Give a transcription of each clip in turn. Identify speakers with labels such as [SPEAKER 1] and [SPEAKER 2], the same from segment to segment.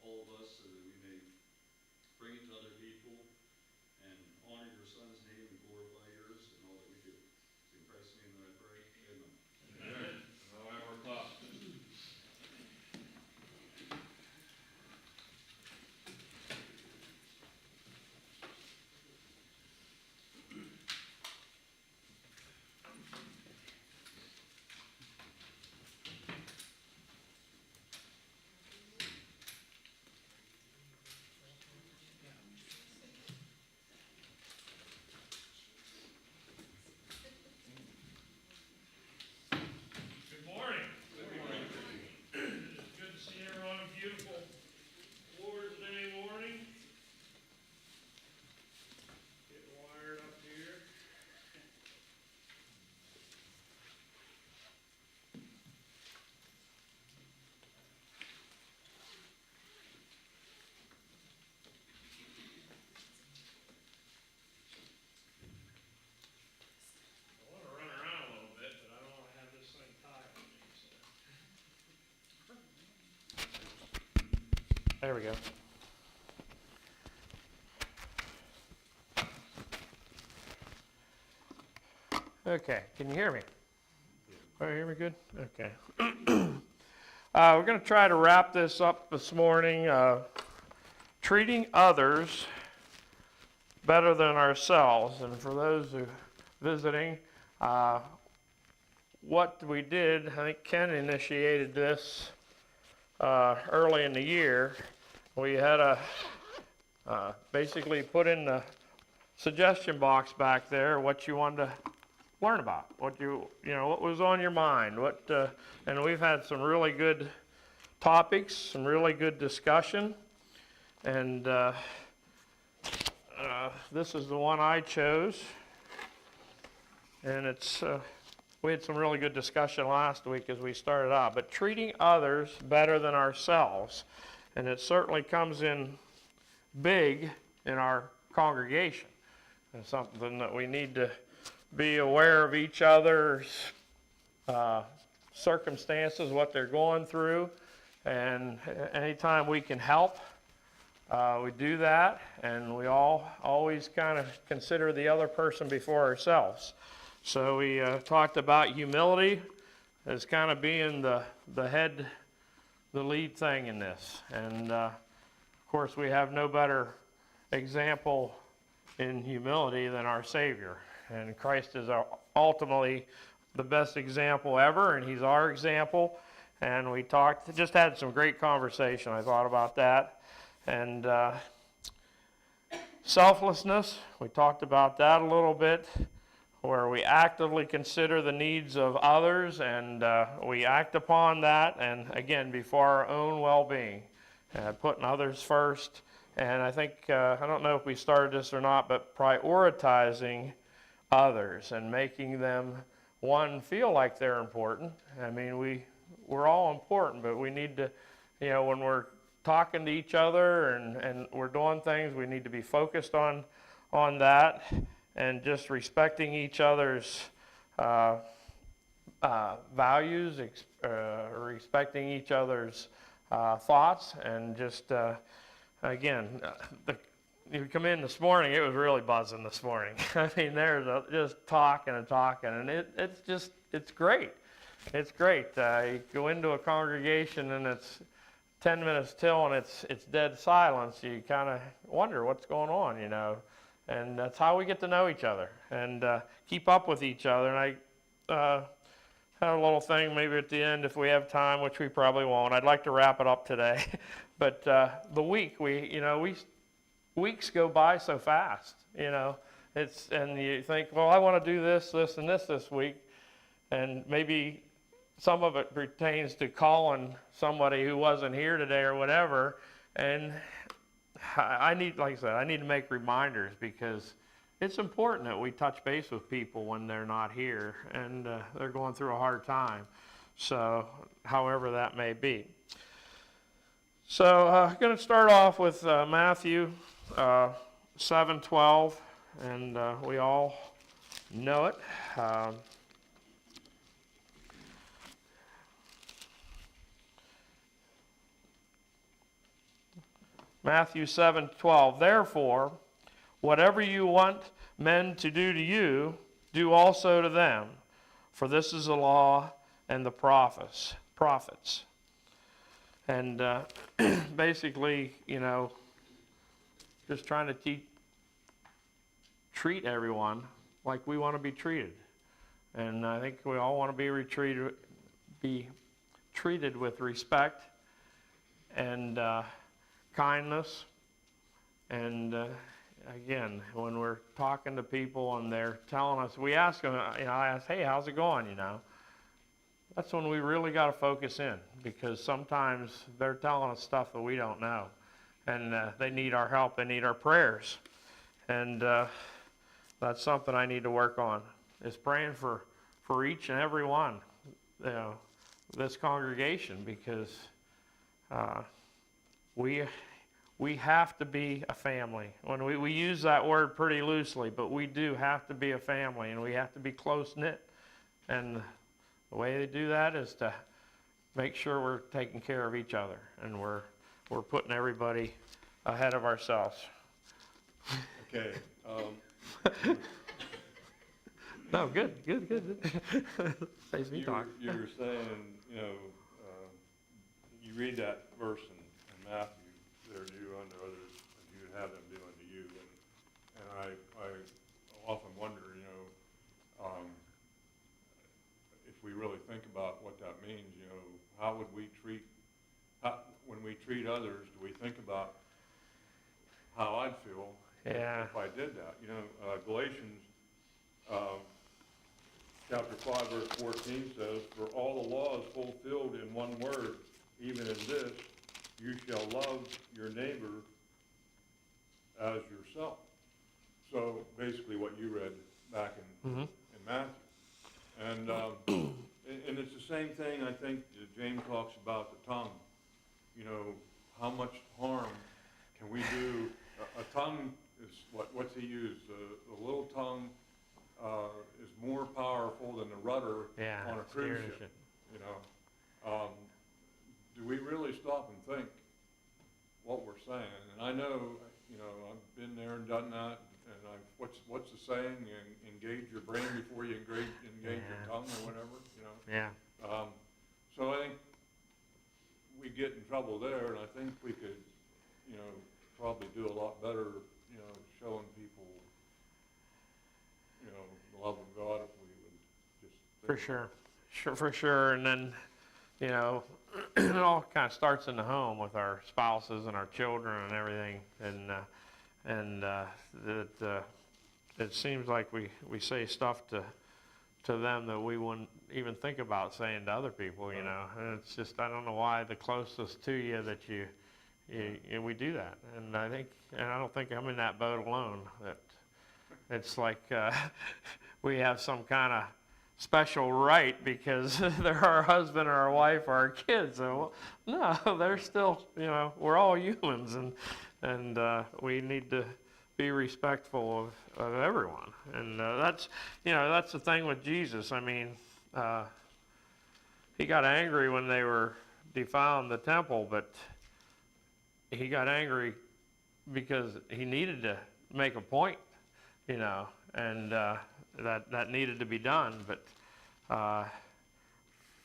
[SPEAKER 1] all of us so that we may bring it to other people and honor your Son's name and glorify yours in all that we do. In Christ's name that I pray. Amen.
[SPEAKER 2] Amen. All right, we're caught. Good morning. Good morning. It's good to see everyone. Beautiful Lord's Day morning. Get wired up here. I want to run around a little bit, but I don't want to have this thing tied on me. So. There we go. Okay, can you hear me? Oh, you hear me good? Okay. We're going to try to wrap this up this morning. Treating others better than ourselves. And for those who are visiting, what we did, I think Ken initiated this early in the year. We had basically put in the suggestion box back there what you wanted to learn about, what what was on your mind, and we've had some really good topics, some really good discussion, and this is the one I chose, and we had some really good discussion last week as we started out, but treating others better than ourselves, and it certainly comes in big in our congregation, and something that we need to be aware of each other's circumstances, what they're going through, and anytime we can help, we do that, and we always kind of consider the other person before ourselves. So we talked about humility as kind of being the lead thing in this, and of course we have no better example in humility than our Savior. And Christ is ultimately the best example ever, and He's our example. And we just had some great conversation, I thought, about that. And selflessness, we talked about that a little bit, where we actively consider the needs of others, and we act upon that, and again, before our own well-being, putting others first. And I think, I don't know if we started this or not, but prioritizing others and making them, one, feel like they're important. I mean, we're all important, but we need to, when we're talking to each other and we're doing things, we need to be focused on that, and just respecting each other's values, respecting each other's thoughts, and just, again, you come in this morning, it was really buzzing this morning. I mean, there's just talking and talking, and it's great. It's great. You go into a congregation and it's 10 minutes till and it's dead silence. You kind of wonder what's going on, and that's how we get to know each other and keep up with each other. And I had a little thing maybe at the end if we have time, which we probably won't. I'd like to wrap it up today, but the week weeks go by so fast, and you think, well, I want to do this, and this week, and maybe some of it pertains to calling somebody who wasn't here today or whatever, and I need to make reminders, because it's important that we touch base with people when they're not here and they're going through a hard time, so however that may be. So I'm going to start off with Matthew 7:12, and we all know it. Matthew 7:12. Therefore, whatever you want men to do to you, do also to them. For this is the law and the prophets. And basically, just trying to treat everyone like we want to be treated. And I think we all want to be treated with respect and kindness. And again, when we're talking to people and they're telling us, we ask them, I ask, hey, how's it going, That's when we really got to focus in, because sometimes they're telling us stuff that we don't know. And they need our help, they need our prayers. And that's something I need to work on, is praying for each and every one, this congregation, because we have to be a family. When we use that word pretty loosely, but we do have to be a family, and we have to be close-knit. And the way they do that is to make sure we're taking care of each other, and we're putting everybody ahead of ourselves.
[SPEAKER 3] Okay.
[SPEAKER 2] No, good. Saves me talk.
[SPEAKER 3] You were saying, you read that verse in Matthew, they're do unto others as you would have them do unto you. And I often wonder, if we really think about what that means, how would we when we treat others, do we think about how I'd feel if I did that? Galatians chapter 5, verse 14 says, "For all the law is fulfilled in one word, even in this, you shall love your neighbor as yourself." So basically what you read back in Matthew. And it's the same thing, I think, that James talks about the tongue. How much harm can we do? A tongue is, what's he used? The little tongue is more powerful than the rudder on a cruise ship. Do we really stop and think what we're saying? And I know, I've been there and done that. And what's the saying? Engage your brain before you engage your tongue, or whatever.
[SPEAKER 2] Yeah.
[SPEAKER 3] So I think we get in trouble there, and I think we could, probably do a lot better, showing people, the love of God if we would just think
[SPEAKER 2] For sure. And then, it all kind of starts in the home with our spouses and our children and everything. And it seems like we say stuff to them that we wouldn't even think about saying to other people, And it's just, I don't know why the closest to you that we do that. And I don't think I'm in that boat alone. That it's like we have some kind of special right because they're our husband or our wife or our kids. So, no, they're still, we're all humans, and we need to be respectful of everyone. And that's the thing with Jesus. I mean, he got angry when they were defiling the temple, but he got angry because he needed to make a point, and that needed to be done. But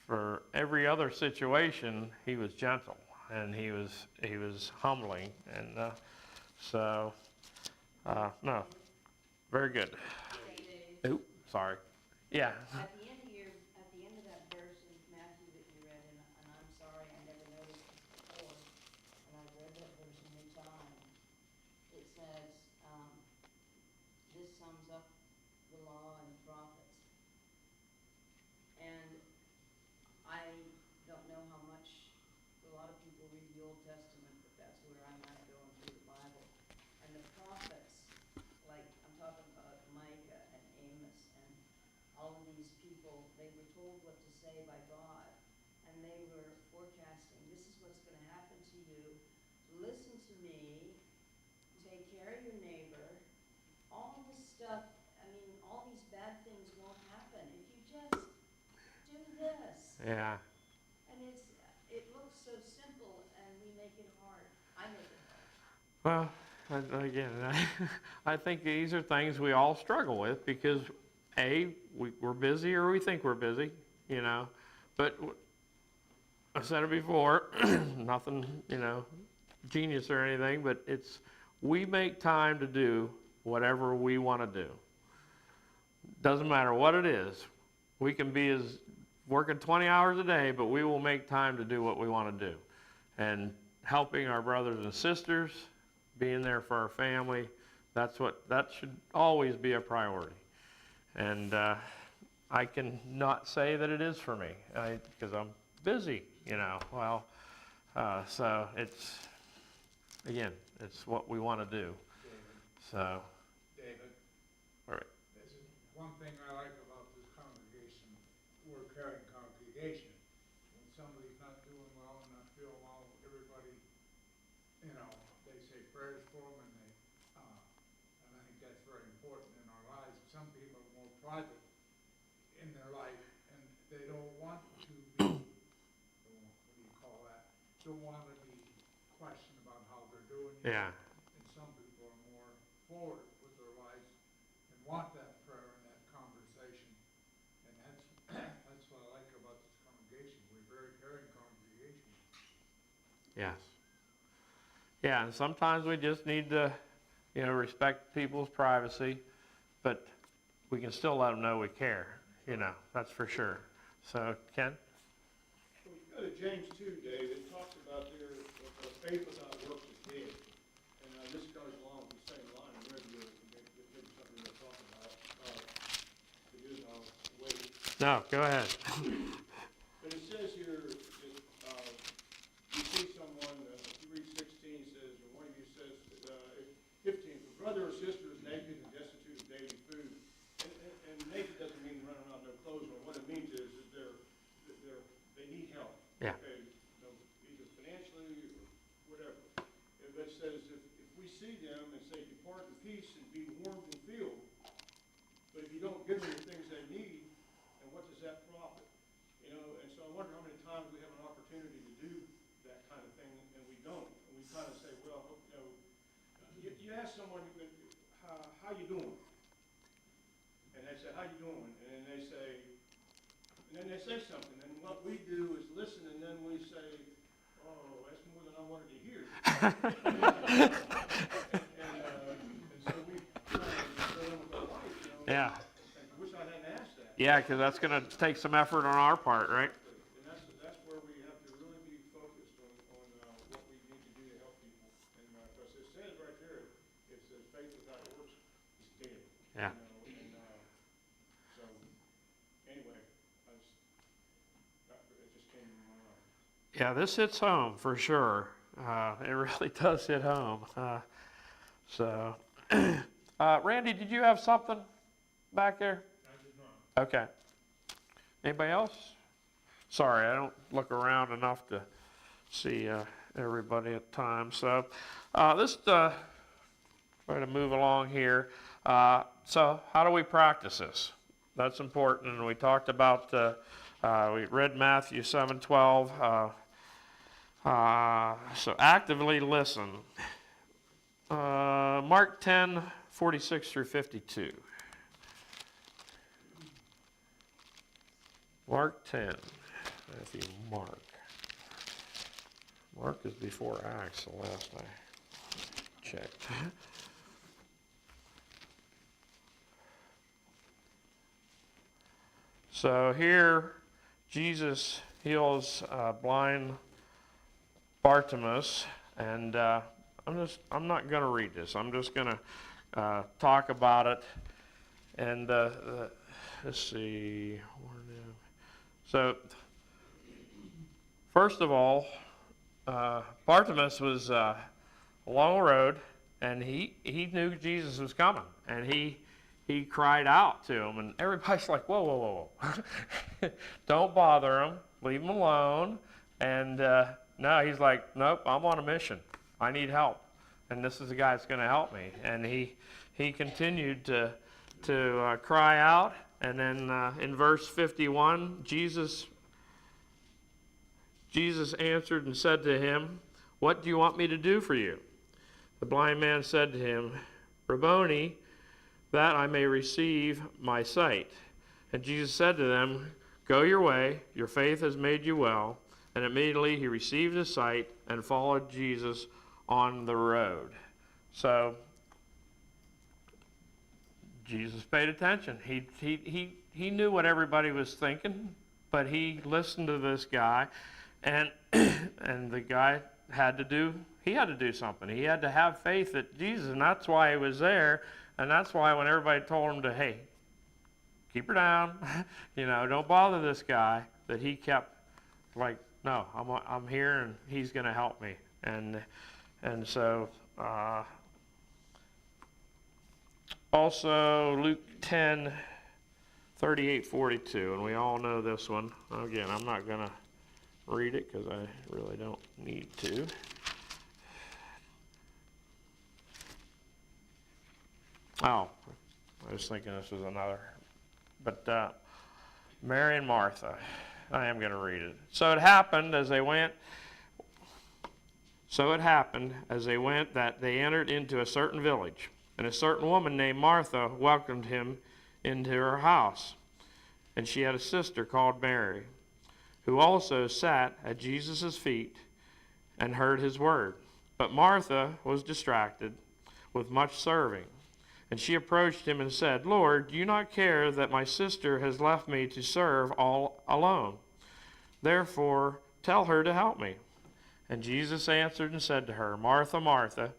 [SPEAKER 2] for every other situation, he was gentle and he was humbling, and no, very good. Oop, sorry. Yeah.
[SPEAKER 4] At the end of that verse in Matthew that you read, and I'm sorry, I never noticed this before, and I've read that verse many times. It says, this sums up the law and the prophets. And I don't know how much a lot of people read the Old Testament, but that's where I'm at going through the Bible. And the prophets, like I'm talking about Micah and Amos and all of these people, they were told what to say by God, and they were forecasting, this is what's going to happen to you. Listen to me, take care of your neighbor. All this stuff, all these bad things won't happen if you just do this.
[SPEAKER 2] Yeah.
[SPEAKER 4] And it looks so simple, and we make it hard. I make it hard.
[SPEAKER 2] Well, again, I think these are things we all struggle with because, we're busy or we think we're busy, you know. But I said it before, nothing, you know, genius or anything, but we make time to do whatever we want to do. Doesn't matter what it is. We can be working 20 hours a day, but we will make time to do what we want to do. And helping our brothers and sisters, being there for our family, that should always be a priority. And I can not say that it is for me, because I'm busy, you know. Well, so it's what we want to do. So,
[SPEAKER 5] David,
[SPEAKER 2] all right.
[SPEAKER 5] this is one thing I like about this congregation, we're a caring congregation. When somebody's not doing well and not feeling well, everybody, you know, they say prayers for them and I think that's very important in our lives. Some people are more private in their life and they don't want to be, what do you call that? Don't want to be questioned about how they're doing.
[SPEAKER 2] Yeah.
[SPEAKER 5] And some people are more forward with their lives and want that prayer and that conversation. And that's what I like about this congregation. We're a very caring congregation.
[SPEAKER 2] Yes. Yeah, and sometimes we just need to, you know, respect people's privacy, but we can still let them know we care, you know, that's for sure. So, Ken?
[SPEAKER 6] When you go to James 2, Dave, it talks about there, faith without works is dead. And this goes along with the same line of maybe something to talk about. It is, I'll wait.
[SPEAKER 2] No, go ahead.
[SPEAKER 6] But it says here that you see someone, if you read 16, says, or one of you says, 15, if a brother or sister is naked and destitute of daily food, and naked doesn't mean running around no clothes, or what it means is that they need help.
[SPEAKER 2] Yeah.
[SPEAKER 6] Okay, you know, either financially or whatever. But it says if we see them and say, depart in peace and be warmed and filled, but if you don't give them the things they need, then what does that profit? You know, and so I wonder how many times we have an opportunity to do that kind of thing and we don't. And we kind of say, well, you know, you ask someone, how you doing? And they say, how you doing? And then they say something. And what we do is listen, and then we say, oh, that's more than I wanted to hear. and so we try to go on with our life, you know.
[SPEAKER 2] Yeah.
[SPEAKER 6] And I wish I hadn't asked that.
[SPEAKER 2] Yeah, because that's going to take some effort on our part, right?
[SPEAKER 6] And that's where we have to really be focused on what we need to do to help people. And because it says right there, it says faith without works is dead.
[SPEAKER 2] Yeah.
[SPEAKER 6] You know, and so anyway, it just came to my mind.
[SPEAKER 2] Yeah, this hits home for sure. It really does hit home. Randy, did you have something back there?
[SPEAKER 5] I did not.
[SPEAKER 2] Okay. Anybody else? Sorry, I don't look around enough to see everybody at times. So let's try to move along here. So how do we practice this? That's important. And we talked about, we read Matthew 7:12. So actively listen. Mark 10:46 through 52. Mark 10. Matthew, Mark. Mark is before Acts, the last I checked. So here, Jesus heals blind Bartimaeus, and I'm not going to read this. I'm just going to talk about it. And let's see. So, first of all, Bartimaeus was along the road, and he knew Jesus was coming, and he cried out to him, and everybody's like, whoa, whoa, whoa. Don't bother him. Leave him alone. And no, he's like, nope, I'm on a mission. I need help. And this is the guy that's going to help me. And he continued to cry out. And then in verse 51, Jesus answered and said to him, what do you want me to do for you? The blind man said to him, Rabboni, that I may receive my sight. And Jesus said to them, Go your way, your faith has made you well. And immediately he received his sight and followed Jesus on the road. So Jesus paid attention. He knew what everybody was thinking, but he listened to this guy, and and the guy had to do something. He had to have faith that Jesus, and that's why he was there, and that's why when everybody told him to, hey, keep her down, don't bother this guy, that he kept like, no, I'm here, and he's going to help me, and so. Also, Luke 10, 38, 42, and we all know this one. Again, I'm not going to read it because I really don't need to. Oh, I was thinking this was another. But Mary and Martha, I am going to read it. So it happened as they went that they entered into a certain village. And a certain woman named Martha welcomed him into her house. And she had a sister called Mary, who also sat at Jesus' feet and heard his word. But Martha was distracted with much serving. And she approached him and said, Lord, do you not care that my sister has left me to serve all alone? Therefore, tell her to help me. And Jesus answered and said to her, Martha, Martha,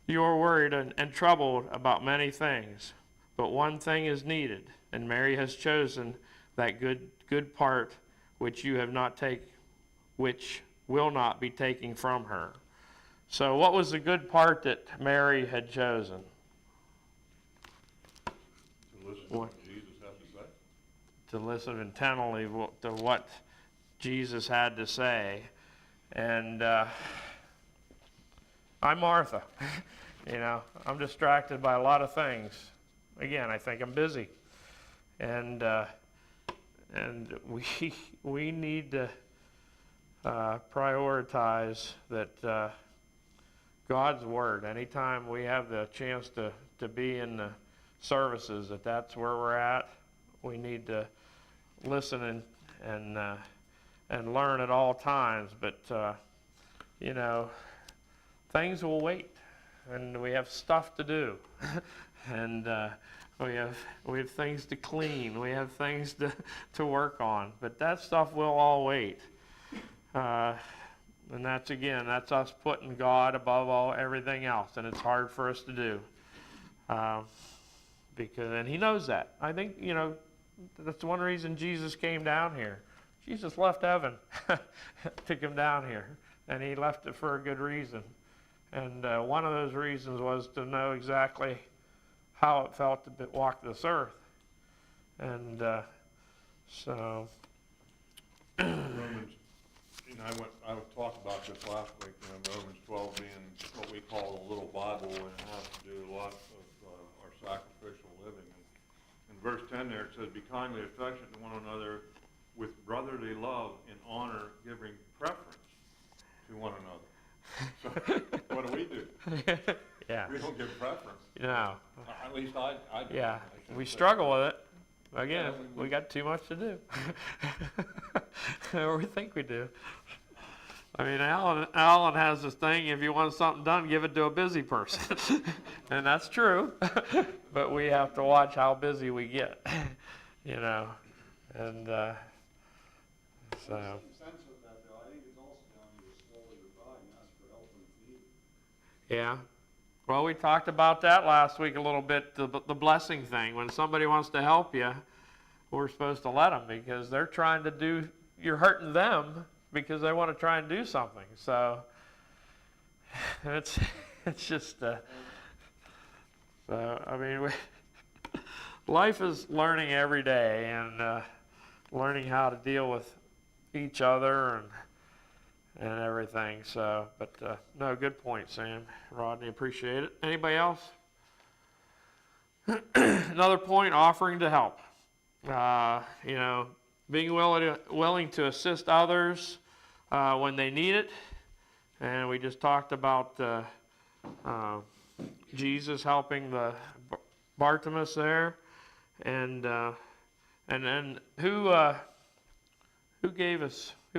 [SPEAKER 2] you are worried and troubled about many things, but one thing is needed, and Mary has chosen that good part which will not be taken from her. So what was the good part that Mary had chosen?
[SPEAKER 3] To listen to what Jesus had to say.
[SPEAKER 2] To listen intently to what Jesus had to say. And I'm Martha. I'm distracted by a lot of things. Again, I think I'm busy. And we need to prioritize that God's Word. Anytime we have the chance to be in the services, that's where we're at, we need to listen and learn at all times. But, things will wait. And we have stuff to do. And we have things to clean. We have things to work on. But that stuff will all wait. And that's us putting God above everything else. And it's hard for us to do. And he knows that. I think, that's one reason Jesus came down here. Jesus left heaven to come down here. And he left it for a good reason. And one of those reasons was to know exactly how it felt to walk this earth. And so...
[SPEAKER 3] Romans, I talked about this last week, Romans 12 being what we call a little Bible, and it has to do a lot of our sacrificial living. And in verse 10 there, it says, be kindly affectionate to one another with brotherly love and honor, giving preference to one another. So what do?
[SPEAKER 2] Yeah.
[SPEAKER 3] We don't give preference.
[SPEAKER 2] No.
[SPEAKER 3] At least I do.
[SPEAKER 2] Yeah. We struggle with it. Again, we got too much to do. Or we think we do. I mean, Alan has this thing, if you want something done, give it to a busy person. And that's true. But we have to watch how busy we get. And so... Yeah. Well, we talked about that last week a little bit, the blessing thing. When somebody wants to help you, we're supposed to let them, because they're trying to do, you're hurting them because they want to try and do something. So it's just, life is learning every day, and learning how to deal with each other and everything. So, but no, good point, Sam. Rodney, appreciate it. Anybody else? Another point, offering to help. Being willing to assist others when they need it. And we just talked about Jesus helping the Bartimaeus there, and then who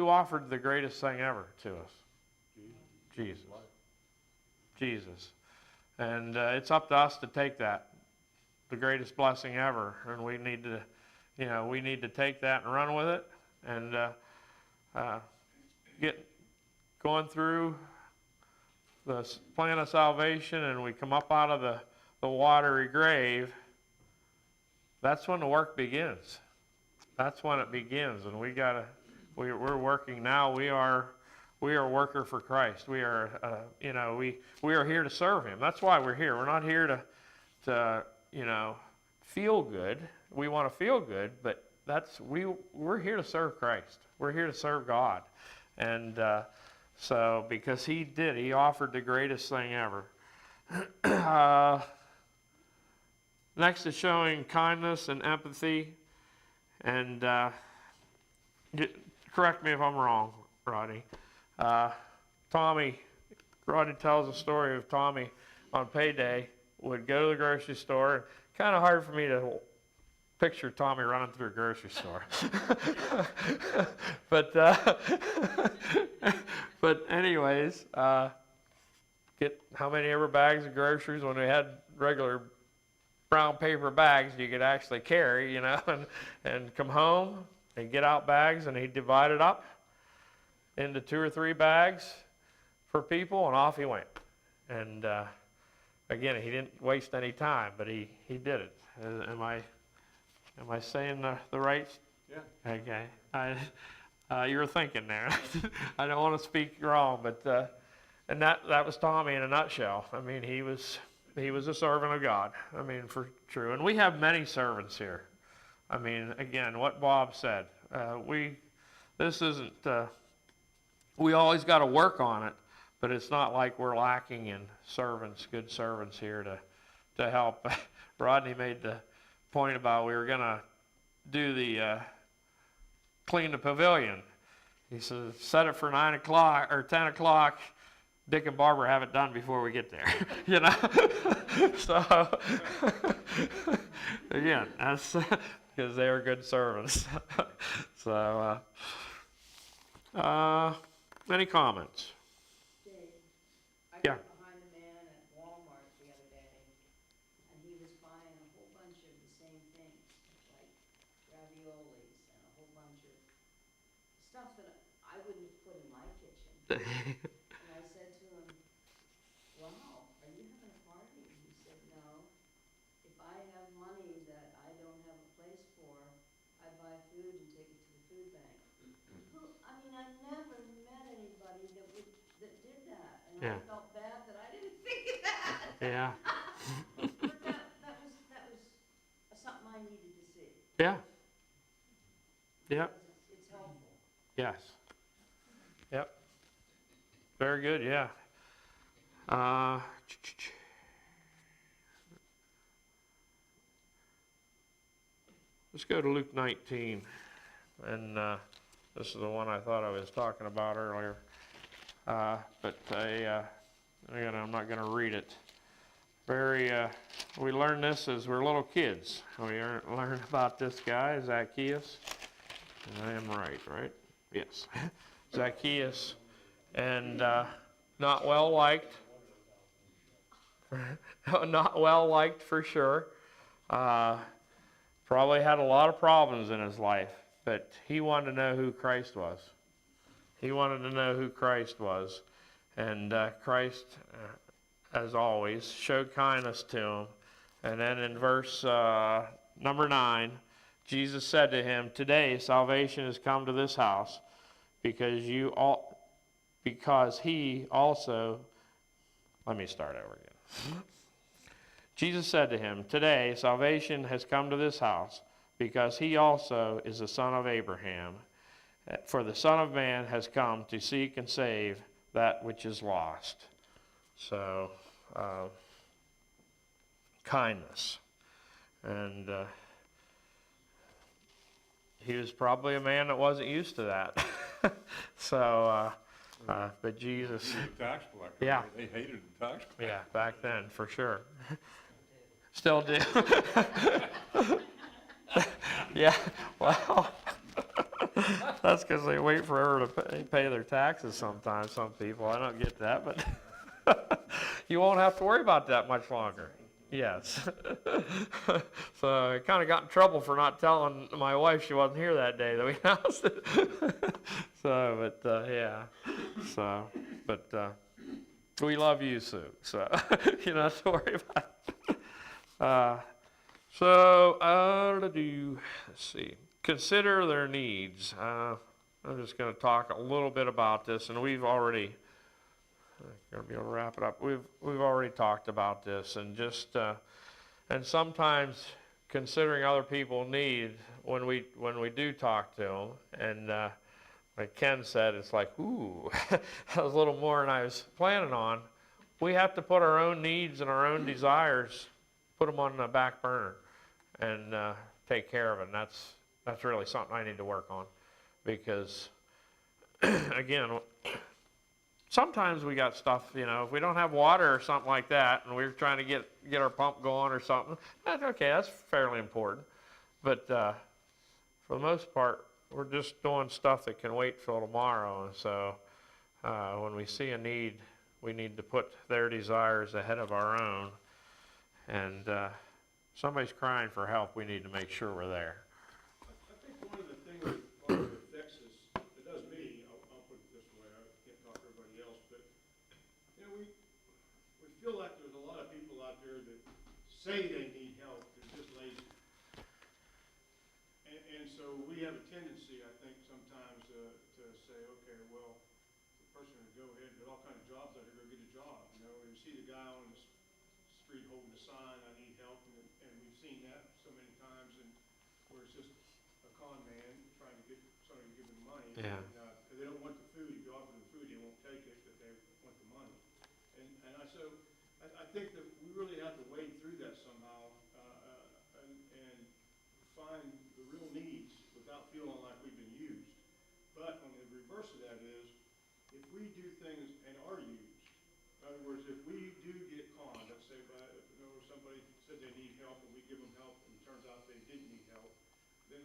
[SPEAKER 2] offered the greatest thing ever to us? Jesus. And it's up to us to take that, the greatest blessing ever, and we need to take that and run with it, and get going through the plan of salvation, and we come up out of the watery grave. That's when the work begins. That's when it begins, and we're working now. We are a worker for Christ. We are, we are here to serve Him. That's why we're here. We're not here to feel good. We want to feel good, but we're here to serve Christ. We're here to serve God, and so because He offered the greatest thing ever. Next is showing kindness and empathy, and correct me if I'm wrong, Rodney. Rodney tells a story of Tommy on payday would go to the grocery store. Kind of hard for me to picture Tommy running through a grocery store. But anyways, get how many ever bags of groceries when we had regular brown paper bags you could actually carry, and come home and get out bags, and he'd divide it up into 2 or 3 bags for people, and off he went. And again, he didn't waste any time, but he did it. Am I saying the right?
[SPEAKER 3] Yeah.
[SPEAKER 2] Okay. You were thinking there. I don't want to speak wrong, but and that was Tommy in a nutshell. I mean, he was a servant of God. I mean, for true. And we have many servants here. I mean, again, what Bob said. This isn't. We always got to work on it, but it's not like we're lacking in servants, good servants here to help. Rodney made the point about we were going to do the clean the pavilion. He said, set it for 9 o'clock or 10 o'clock. Dick and Barbara have it done before we get there, So, again, that's because they are good servants. So, any comments?
[SPEAKER 4] Dave, I
[SPEAKER 2] Yeah.
[SPEAKER 4] got behind a man at Walmart the other day, and he was buying a whole bunch of the same things, like raviolis and a whole bunch of stuff that I wouldn't have put in my kitchen. And I said to him, wow, are you having a party? And he said, no. If I have money that I don't have a place for, I buy food and take it to the food bank. I never met anybody that did that, and
[SPEAKER 2] Yeah.
[SPEAKER 4] I felt bad that I didn't think of that.
[SPEAKER 2] Yeah.
[SPEAKER 4] But that was something I needed to see.
[SPEAKER 2] Yeah. Yep.
[SPEAKER 4] It's helpful.
[SPEAKER 2] Yes. Yep. Very good. Yeah. Let's go to Luke 19, and this is the one I thought I was talking about earlier, but again, I'm not going to read it. We learned this as we're little kids. We learned about this guy, Zacchaeus. And I am right? Yes. Zacchaeus, and not well liked. Not well liked for sure. Probably had a lot of problems in his life, but he wanted to know who Christ was. He wanted to know who Christ was. And Christ, as always, showed kindness to him. And then in verse number 9, Jesus said to him, today salvation has come to this house, because he also, let me start over again. Jesus said to him, today salvation has come to this house, because he also is the son of Abraham. For the Son of Man has come to seek and save that which is lost. So, kindness. And he was probably a man that wasn't used to that. So, But Jesus,
[SPEAKER 3] He was a tax collector.
[SPEAKER 2] Yeah.
[SPEAKER 3] They hated the tax collector.
[SPEAKER 2] yeah, back then, for sure. Still do. Yeah, well, that's because they wait forever to pay their taxes sometimes, some people. I don't get that, but you won't have to worry about that much longer. Yes. So I kind of got in trouble for not telling my wife she wasn't here that day that we announced it. So, but, yeah. So, but, we love you, Sue, so you don't have to worry about it. Let's see. Consider their needs. I'm just going to talk a little bit about this, and we've already going to be able to wrap it up. We've already talked about this, and just and sometimes considering other people's need when we do talk to them, and like Ken said, it's like, ooh, that was a little more than I was planning on. We have to put our own needs and our own desires, put them on the back burner, and take care of it. And that's really something I need to work on, because again, sometimes we got stuff, if we don't have water or something like that, and we're trying to get our pump going or something, that's okay, that's fairly important. But for the most part, we're just doing stuff that can wait till tomorrow. And so when we see a need, we need to put their desires ahead of our own. And somebody's crying for help, we need to make sure we're there.
[SPEAKER 6] I think one of the things that affects us, it does me, I'll put it this way, I can't talk for everybody else, but, we feel like there's a lot of people out there that say they need help, they're just lazy. And so we have a tendency, I think, sometimes to say, okay, well, the person would go ahead and get all kinds of jobs out here, go get a job, you see the guy on the street holding a sign, I need help, and we've seen that so many times, and where it's just a con man trying to get somebody to give them money.
[SPEAKER 2] Yeah.
[SPEAKER 6] And, 'cause they don't want the food, if you offer them food, they won't take it, but they want the money. I think that we really have to wade through that somehow, and find the real needs without feeling like we've been used. But on the reverse of that is, if we do things and are used, in other words, if we do get conned, let's say somebody said they need help and we give them help and it turns out they didn't need help, then,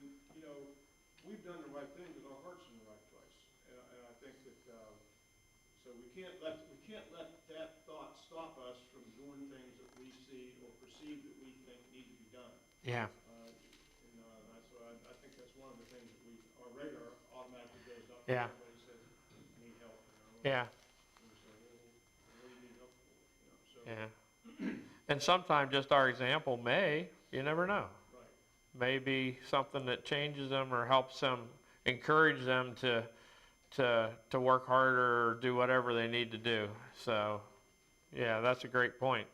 [SPEAKER 6] we've done the right thing because our heart's in the right place. And I think that, so we can't let that thought stop us from doing things that we see or perceive that we think need to be done.
[SPEAKER 2] Yeah.
[SPEAKER 6] So I think that's one of the things that our radar automatically goes up.
[SPEAKER 2] Yeah.
[SPEAKER 6] When somebody says, need help,
[SPEAKER 2] Yeah.
[SPEAKER 6] And we say, well, what do you need help for? So.
[SPEAKER 2] Yeah. And sometimes just our example you never know,
[SPEAKER 6] Right.
[SPEAKER 2] may be something that changes them or helps them, encourage them to work harder or do whatever they need to do. So, yeah, that's a great point.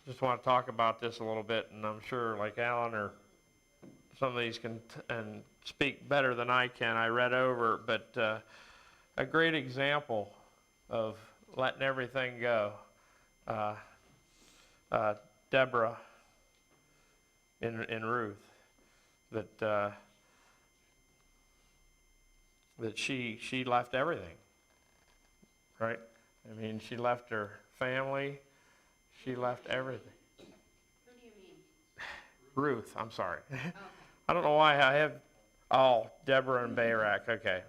[SPEAKER 2] Just want to talk about this a little bit, and I'm sure like Alan or some of these can and speak better than I can. I read over, but a great example of letting everything go. Deborah in Ruth, that she left everything, right? I mean, she left her family, she left everything.
[SPEAKER 4] Who do you mean?
[SPEAKER 2] Ruth, I'm sorry.
[SPEAKER 4] Okay.
[SPEAKER 2] I don't know why I have, Deborah and Barak, okay.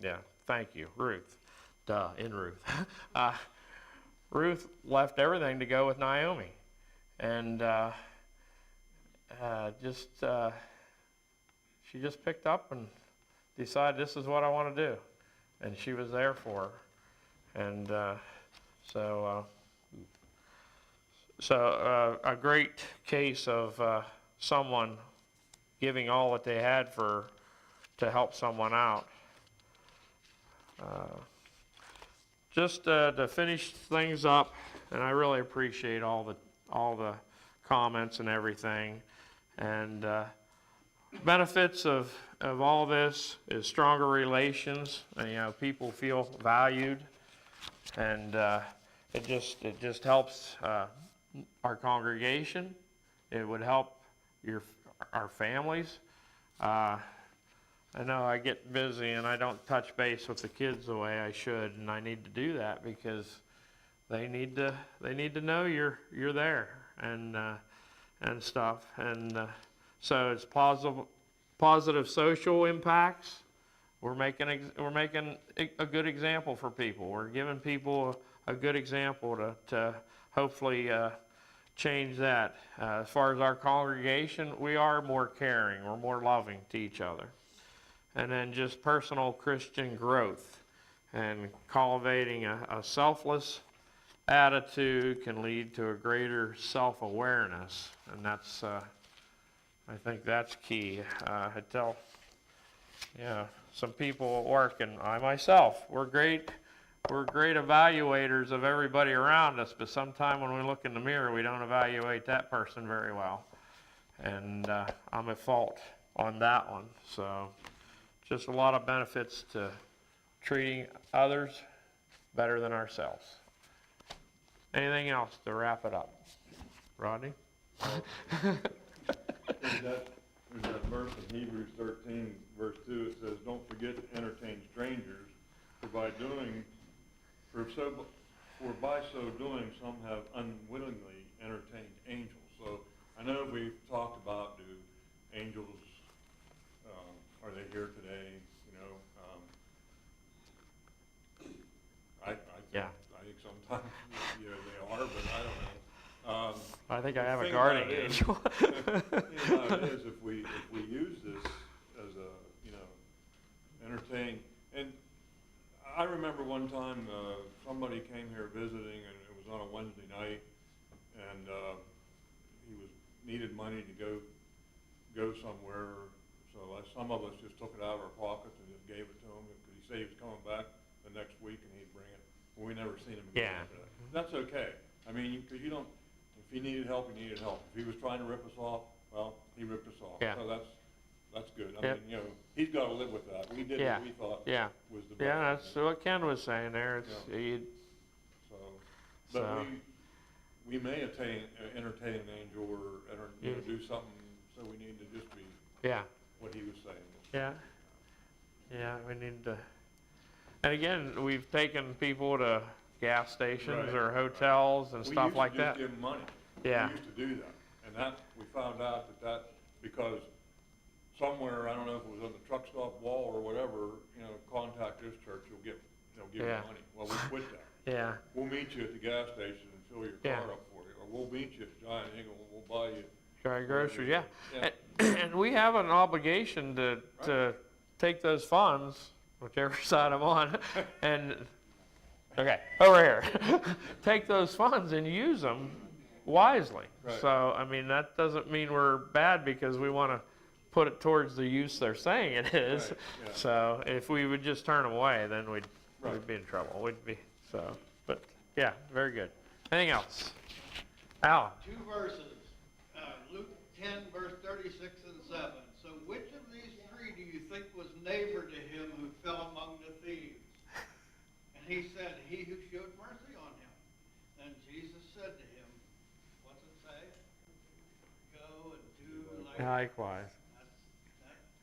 [SPEAKER 2] Yeah, thank you, Ruth. Duh, in Ruth. Ruth left everything to go with Naomi. And she just picked up and decided this is what I want to do. And she was there for her. And so a great case of someone giving all that they had to help someone out. Just to finish things up, and I really appreciate all the comments and everything. And benefits of all this is stronger relations, and people feel valued, and it just helps our congregation. It would help our families. I know I get busy and I don't touch base with the kids the way I should, and I need to do that because they need to know you're there and stuff. And so it's positive social impacts. We're making a good example for people. We're giving people a good example to hopefully change that. As far as our congregation, we are more caring. We're more loving to each other. And then just personal Christian growth and cultivating a selfless attitude can lead to a greater self-awareness. And that's, I think that's key. I tell, some people at work, and I myself, we're great evaluators of everybody around us, but sometimes when we look in the mirror, we don't evaluate that person very well. And I'm at fault on that one. So just a lot of benefits to treating others better than ourselves. Anything else to wrap it up? Rodney?
[SPEAKER 3] There's that verse in Hebrews 13, verse 2, it says, "Don't forget to entertain strangers, for by so doing, some have unwittingly entertained angels." So I know we've talked about, do angels, are they here today? I think sometimes, they are, but I don't know.
[SPEAKER 2] I think I have a
[SPEAKER 3] thing
[SPEAKER 2] guardian
[SPEAKER 3] about it is,
[SPEAKER 2] angel.
[SPEAKER 3] how it is, if we use this as a, entertain, and I remember one time, somebody came here visiting, and it was on a Wednesday night, and, he needed money to go somewhere, so some of us just took it out of our pockets and just gave it to him, because he said he was coming back the next week and he'd bring it. Well, we never seen him again
[SPEAKER 2] Yeah.
[SPEAKER 3] after that. That's okay. I mean, because you don't, if he needed help, he needed help. If he was trying to rip us off, well, he ripped us off.
[SPEAKER 2] Yeah.
[SPEAKER 3] So that's good. I
[SPEAKER 2] Yep.
[SPEAKER 3] mean, he's got to live with that. We did
[SPEAKER 2] Yeah.
[SPEAKER 3] what we thought
[SPEAKER 2] Yeah.
[SPEAKER 3] was the best.
[SPEAKER 2] Yeah, that's what Ken was saying there. It's,
[SPEAKER 3] Yeah. So, but
[SPEAKER 2] So-
[SPEAKER 3] we may entertain an angel or
[SPEAKER 2] Yeah.
[SPEAKER 3] do something, so we need to just be
[SPEAKER 2] yeah.
[SPEAKER 3] what he was saying.
[SPEAKER 2] Yeah. Yeah, we need to. And again, we've taken people to gas stations
[SPEAKER 3] Right.
[SPEAKER 2] or hotels and stuff like
[SPEAKER 3] We used
[SPEAKER 2] that.
[SPEAKER 3] to just give them money.
[SPEAKER 2] Yeah.
[SPEAKER 3] We used to do that. And that, we found out that because somewhere, I don't know if it was on the truck stop wall or whatever, contact this church, they'll give
[SPEAKER 2] Yeah.
[SPEAKER 3] you money. Well, we quit that.
[SPEAKER 2] Yeah.
[SPEAKER 3] We'll meet you at the gas station and fill your
[SPEAKER 2] Yeah.
[SPEAKER 3] car up for you. Or we'll meet you at Giant Eagle and we'll buy you.
[SPEAKER 2] Dry groceries, yeah.
[SPEAKER 3] Yeah.
[SPEAKER 2] And we have an obligation to take those funds, whichever side I'm on, and, okay, over here. Take those funds and use them wisely.
[SPEAKER 3] Right.
[SPEAKER 2] So, I mean, that doesn't mean we're bad because we want to put it towards the use they're saying it is.
[SPEAKER 3] Right, yeah.
[SPEAKER 2] So if we would just turn them away, then we'd
[SPEAKER 3] Right.
[SPEAKER 2] be in trouble. But yeah, very good. Anything else? Alan?
[SPEAKER 7] Two verses, Luke 10, verse 36 and 7. So which of these three do you think was neighbor to him who fell among the thieves? And he said, he who showed mercy on him. Then Jesus said to him, what's it say? Go and do
[SPEAKER 2] Likewise.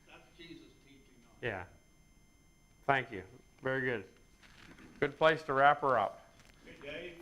[SPEAKER 7] That's Jesus' teaching on it.
[SPEAKER 2] Yeah. Thank you. Very good. Good place to wrap her up.
[SPEAKER 7] Good day.